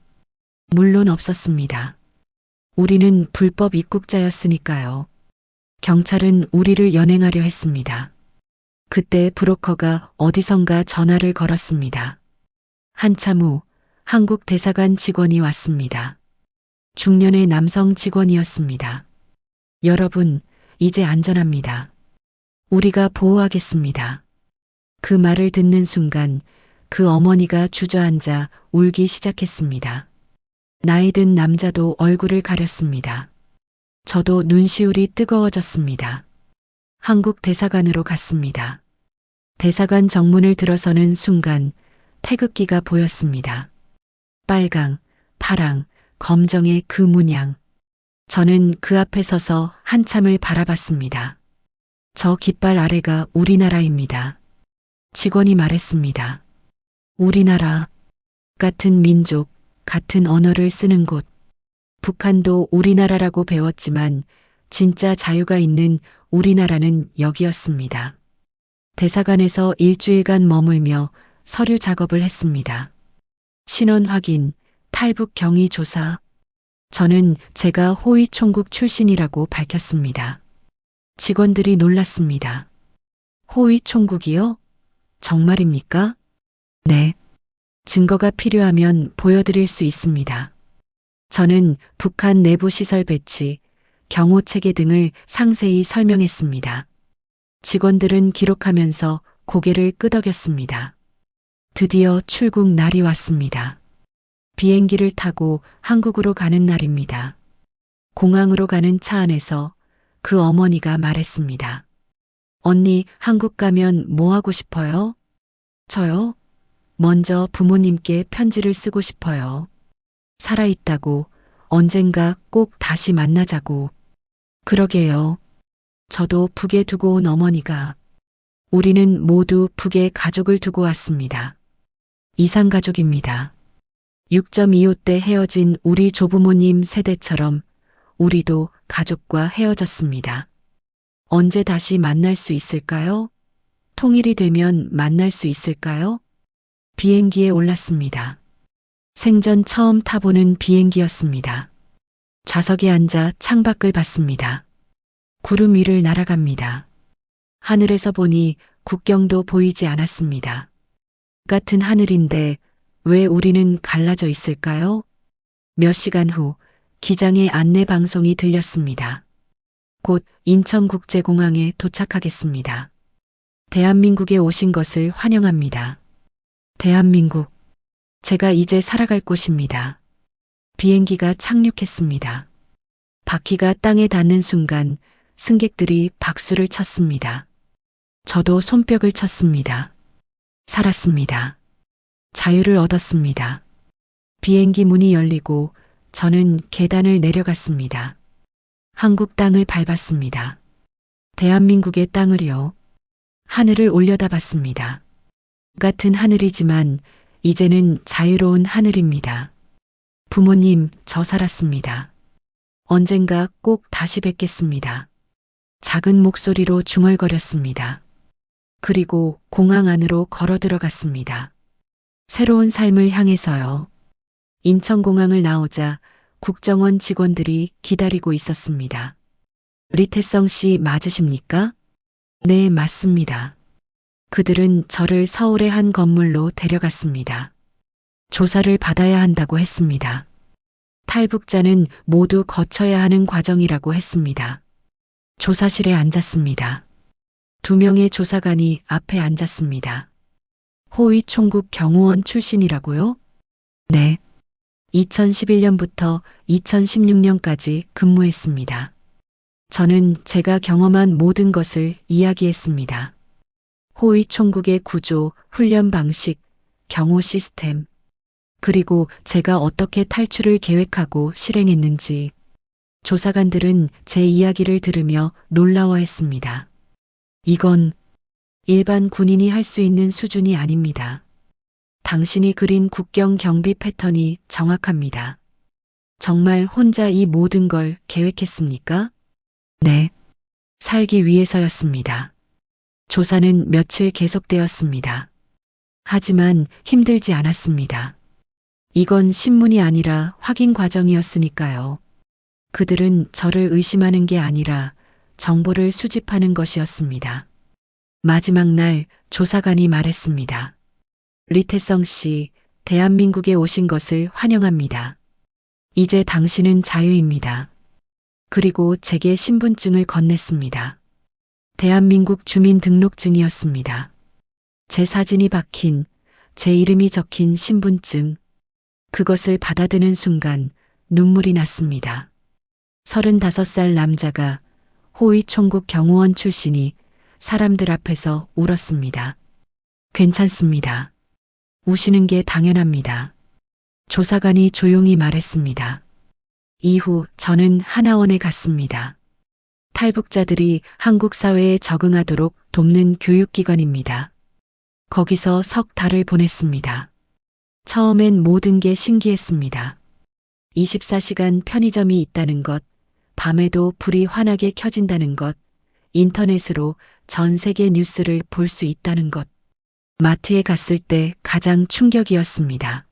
물론 없었습니다. 우리는 불법 입국자였으니까요. 경찰은 우리를 연행하려 했습니다. 그때 브로커가 어디선가 전화를 걸었습니다. 한참 후 한국 대사관 직원이 왔습니다. 중년의 남성 직원이었습니다. 여러분, 이제 안전합니다. 우리가 보호하겠습니다. 그 말을 듣는 순간 그 어머니가 주저앉아 울기 시작했습니다. 나이 든 남자도 얼굴을 가렸습니다. 저도 눈시울이 뜨거워졌습니다. 한국 대사관으로 갔습니다. 대사관 정문을 들어서는 순간 태극기가 보였습니다. 빨강, 파랑, 검정의 그 문양. 저는 그 앞에 서서 한참을 바라봤습니다. 저 깃발 아래가 우리나라입니다. 직원이 말했습니다. 우리나라, 같은 민족, 같은 언어를 쓰는 곳. 북한도 우리나라라고 배웠지만 진짜 자유가 있는 우리나라는 여기였습니다. 대사관에서 일주일간 머물며 서류 작업을 했습니다. 신원 확인, 탈북 경위 조사. 저는 제가 호위 총국 출신이라고 밝혔습니다. 직원들이 놀랐습니다. 호위 총국이요? 정말입니까? 네. 증거가 필요하면 보여드릴 수 있습니다. 저는 북한 내부 시설 배치, 경호 체계 등을 상세히 설명했습니다. 직원들은 기록하면서 고개를 끄덕였습니다. 드디어 출국 날이 왔습니다. 비행기를 타고 한국으로 가는 날입니다. 공항으로 가는 차 안에서 그 어머니가 말했습니다. 언니, 한국 가면 뭐 하고 싶어요? 저요? 먼저 부모님께 편지를 쓰고 싶어요. 살아있다고, 언젠가 꼭 다시 만나자고. 그러게요. 저도 북에 두고 온 어머니가. 우리는 모두 북에 가족을 두고 왔습니다. 이상가족입니다. 6.25 때 헤어진 우리 조부모님 세대처럼 우리도 가족과 헤어졌습니다. 언제 다시 만날 수 있을까요? 통일이 되면 만날 수 있을까요? 비행기에 올랐습니다. 생전 처음 타보는 비행기였습니다. 좌석에 앉아 창밖을 봤습니다. 구름 위를 날아갑니다. 하늘에서 보니 국경도 보이지 않았습니다. 같은 하늘인데 왜 우리는 갈라져 있을까요? 몇 시간 후 기장의 안내 방송이 들렸습니다. 곧 인천국제공항에 도착하겠습니다. 대한민국에 오신 것을 환영합니다. 대한민국. 제가 이제 살아갈 곳입니다. 비행기가 착륙했습니다. 바퀴가 땅에 닿는 순간 승객들이 박수를 쳤습니다. 저도 손뼉을 쳤습니다. 살았습니다. 자유를 얻었습니다. 비행기 문이 열리고 저는 계단을 내려갔습니다. 한국 땅을 밟았습니다. 대한민국의 땅을요. 하늘을 올려다봤습니다. 같은 하늘이지만 이제는 자유로운 하늘입니다. 부모님, 저 살았습니다. 언젠가 꼭 다시 뵙겠습니다. 작은 목소리로 중얼거렸습니다. 그리고 공항 안으로 걸어 들어갔습니다. 새로운 삶을 향해서요. 인천공항을 나오자 국정원 직원들이 기다리고 있었습니다. 리태성 씨 맞으십니까? 네, 맞습니다. 그들은 저를 서울의 한 건물로 데려갔습니다. 조사를 받아야 한다고 했습니다. 탈북자는 모두 거쳐야 하는 과정이라고 했습니다. 조사실에 앉았습니다. 2명의 조사관이 앞에 앉았습니다. 호위 총국 경호원 출신이라고요? 네. 2011년부터 2016년까지 근무했습니다. 저는 제가 경험한 모든 것을 이야기했습니다. 호위 총국의 구조, 훈련 방식, 경호 시스템, 그리고 제가 어떻게 탈출을 계획하고 실행했는지. 조사관들은 제 이야기를 들으며 놀라워했습니다. 이건 일반 군인이 할 수 있는 수준이 아닙니다. 당신이 그린 국경 경비 패턴이 정확합니다. 정말 혼자 이 모든 걸 계획했습니까? 네. 살기 위해서였습니다. 조사는 며칠 계속되었습니다. 하지만 힘들지 않았습니다. 이건 신문이 아니라 확인 과정이었으니까요. 그들은 저를 의심하는 게 아니라 정보를 수집하는 것이었습니다. 마지막 날 조사관이 말했습니다. 리태성 씨, 대한민국에 오신 것을 환영합니다. 이제 당신은 자유입니다. 그리고 제게 신분증을 건넸습니다. 대한민국 주민등록증이었습니다. 제 사진이 박힌, 제 이름이 적힌 신분증. 그것을 받아드는 순간 눈물이 났습니다. 35살 남자가 호위 총국 경호원 출신이 사람들 앞에서 울었습니다. 괜찮습니다. 우시는 게 당연합니다. 조사관이 조용히 말했습니다. 이후 저는 하나원에 갔습니다. 탈북자들이 한국 사회에 적응하도록 돕는 교육기관입니다. 거기서 석 달을 보냈습니다. 처음엔 모든 게 신기했습니다. 24시간 편의점이 있다는 것, 밤에도 불이 환하게 켜진다는 것, 인터넷으로 전 세계 뉴스를 볼 수 있다는 것. 마트에 갔을 때 가장 충격이었습니다.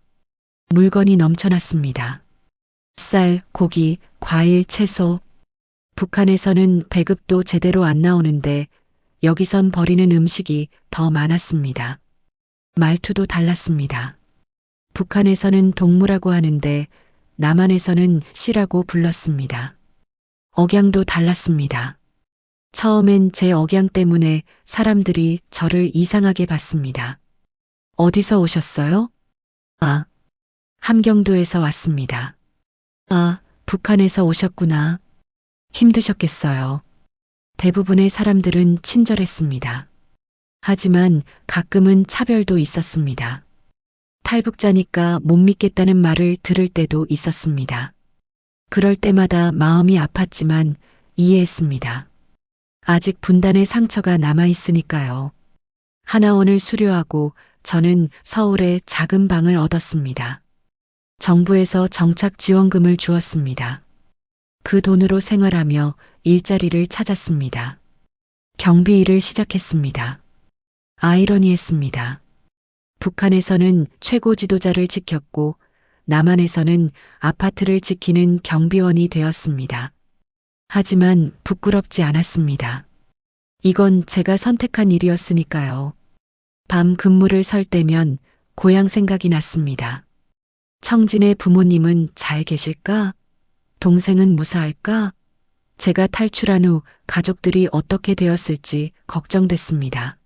물건이 넘쳐났습니다. 쌀, 고기, 과일, 채소. 북한에서는 배급도 제대로 안 나오는데 여기선 버리는 음식이 더 많았습니다. 말투도 달랐습니다. 북한에서는 동무라고 하는데 남한에서는 씨라고 불렀습니다. 억양도 달랐습니다. 처음엔 제 억양 때문에 사람들이 저를 이상하게 봤습니다. 어디서 오셨어요? 아, 함경도에서 왔습니다. 아, 북한에서 오셨구나. 힘드셨겠어요. 대부분의 사람들은 친절했습니다. 하지만 가끔은 차별도 있었습니다. 탈북자니까 못 믿겠다는 말을 들을 때도 있었습니다. 그럴 때마다 마음이 아팠지만 이해했습니다. 아직 분단의 상처가 남아있으니까요. 하나원을 수료하고 저는 서울에 작은 방을 얻었습니다. 정부에서 정착 지원금을 주었습니다. 그 돈으로 생활하며 일자리를 찾았습니다. 경비 일을 시작했습니다. 아이러니했습니다. 북한에서는 최고 지도자를 지켰고 남한에서는 아파트를 지키는 경비원이 되었습니다. 하지만 부끄럽지 않았습니다. 이건 제가 선택한 일이었으니까요. 밤 근무를 설 때면 고향 생각이 났습니다. 청진의 부모님은 잘 계실까? 동생은 무사할까? 제가 탈출한 후 가족들이 어떻게 되었을지 걱정됐습니다.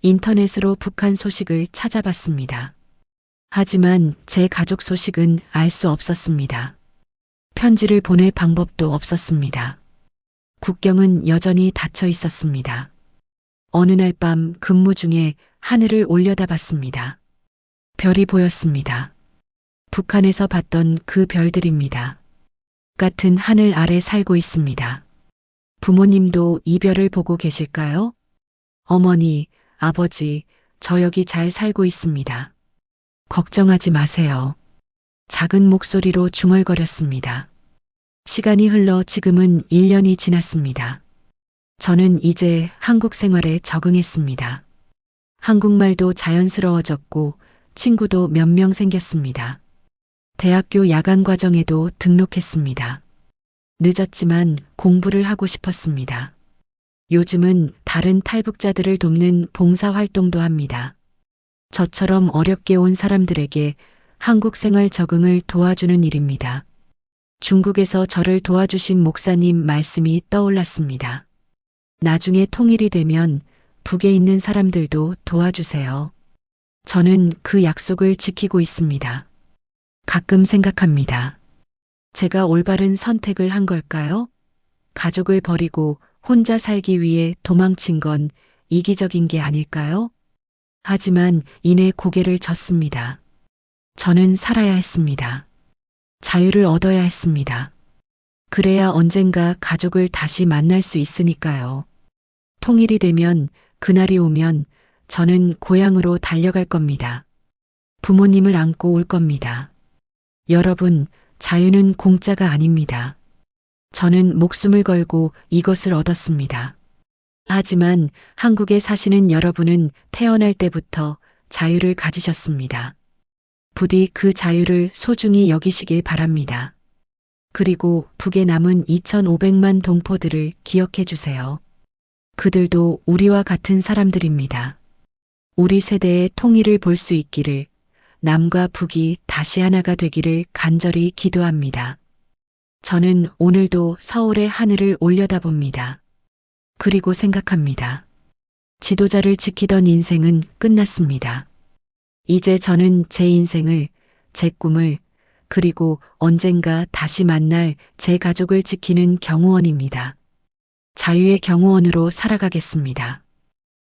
인터넷으로 북한 소식을 찾아봤습니다. 하지만 제 가족 소식은 알 수 없었습니다. 편지를 보낼 방법도 없었습니다. 국경은 여전히 닫혀 있었습니다. 어느 날 밤 근무 중에 하늘을 올려다봤습니다. 별이 보였습니다. 북한에서 봤던 그 별들입니다. 같은 하늘 아래 살고 있습니다. 부모님도 이 별을 보고 계실까요? 어머니, 아버지, 저 여기 잘 살고 있습니다. 걱정하지 마세요. 작은 목소리로 중얼거렸습니다. 시간이 흘러 지금은 1년이 지났습니다. 저는 이제 한국 생활에 적응했습니다. 한국말도 자연스러워졌고 친구도 몇 명 생겼습니다. 대학교 야간 과정에도 등록했습니다. 늦었지만 공부를 하고 싶었습니다. 요즘은 다른 탈북자들을 돕는 봉사활동도 합니다. 저처럼 어렵게 온 사람들에게 한국 생활 적응을 도와주는 일입니다. 중국에서 저를 도와주신 목사님 말씀이 떠올랐습니다. 나중에 통일이 되면 북에 있는 사람들도 도와주세요. 저는 그 약속을 지키고 있습니다. 가끔 생각합니다. 제가 올바른 선택을 한 걸까요? 가족을 버리고 혼자 살기 위해 도망친 건 이기적인 게 아닐까요? 하지만 이내 고개를 젓습니다. 저는 살아야 했습니다. 자유를 얻어야 했습니다. 그래야 언젠가 가족을 다시 만날 수 있으니까요. 통일이 되면, 그날이 오면 저는 고향으로 달려갈 겁니다. 부모님을 안고 올 겁니다. 여러분, 자유는 공짜가 아닙니다. 저는 목숨을 걸고 이것을 얻었습니다. 하지만 한국에 사시는 여러분은 태어날 때부터 자유를 가지셨습니다. 부디 그 자유를 소중히 여기시길 바랍니다. 그리고 북에 남은 2,500만 동포들을 기억해 주세요. 그들도 우리와 같은 사람들입니다. 우리 세대의 통일을 볼 수 있기를, 남과 북이 다시 하나가 되기를 간절히 기도합니다. 저는 오늘도 서울의 하늘을 올려다봅니다. 그리고 생각합니다. 지도자를 지키던 인생은 끝났습니다. 이제 저는 제 인생을, 제 꿈을, 그리고 언젠가 다시 만날 제 가족을 지키는 경호원입니다. 자유의 경호원으로 살아가겠습니다.